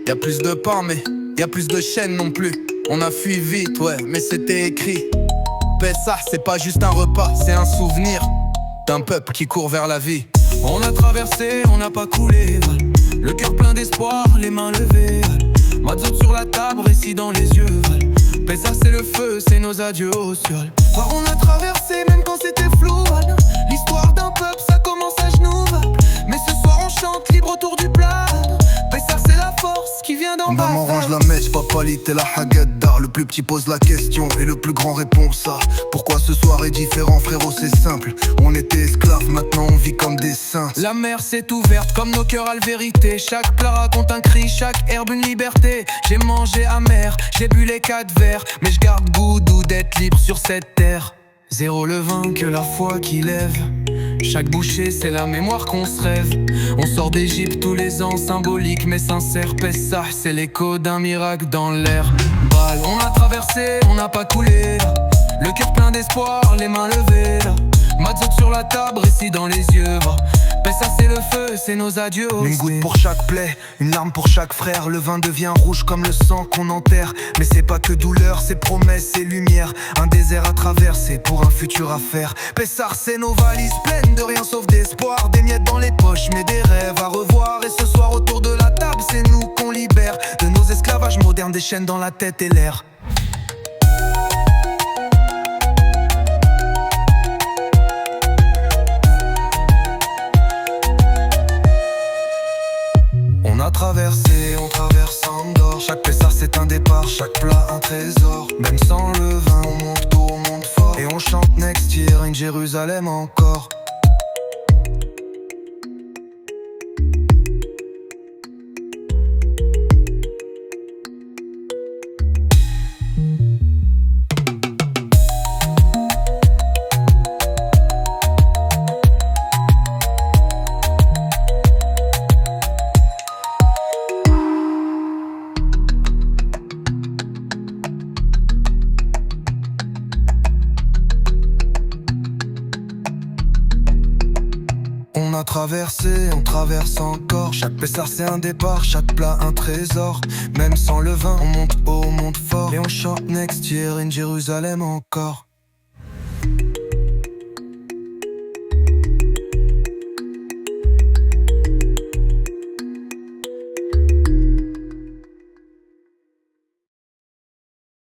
Y'a plus de pain mais y'a plus de chaînes non plus. On a fui vite, ouais, mais c'était écrit. Pessah, c'est pas juste un repas, c'est un souvenir d'un peuple qui court vers la vie. On a traversé, on n'a pas coulé, le cœur plein d'espoir, les mains levées. Mazout sur la table, récit dans les yeux. Pessah c'est le feu, c'est nos adieux au ciel. Voir on a traversé même quand c'était flou. L'histoire d'un peuple, ça commence à genoux. Mais ce soir on chante libre autour du plat. Pessah c'est la force qui vient d'en bas. Maman range la mèche, papa lit la haggadah. Le plus petit pose la question et le plus grand répond ça. Pourquoi ce soir est différent frérot, c'est simple. On était esclaves, maintenant on vit comme des saints. La mer s'est ouverte comme nos cœurs à la vérité. Chaque plat raconte un cri, chaque herbe une liberté. J'ai mangé amer, j'ai bu les 4 verres. Mais je garde goût d'être libre sur cette terre. Zéro levain que la foi qui lève. Chaque bouchée c'est la mémoire qu'on se rêve. On sort d'Égypte tous les ans, symbolique mais sincère. Pessah c'est l'écho d'un miracle dans l'air. Balle, on a traversé, on n'a pas coulé. Le cœur plein d'espoir, les mains levées. Mazout sur la table, récit dans les yeux. Pessah c'est le feu, c'est nos adieux. Une goutte pour chaque plaie, une larme pour chaque frère. Le vin devient rouge comme le sang qu'on enterre. Mais c'est pas que douleur, c'est promesse et lumière. Un désert à traverser pour un futur à faire. Pessah c'est nos valises pleines de rien sauf d'espoir. Des miettes dans les poches mais des rêves à revoir. Et ce soir autour de la table c'est nous qu'on libère de nos esclavages modernes, des chaînes dans la tête et l'air. On a traversé, on traverse Andorre. Chaque Pessah c'est un départ, chaque plat un trésor. Même sans le vin, on monte haut, on monte fort. Et on chante next year in Jérusalem encore. On a traversé, on traverse encore. Chaque Pessah c'est un départ, chaque plat un trésor. Même sans le vin, on monte haut, on monte fort. Et on chante next year in Jérusalem encore.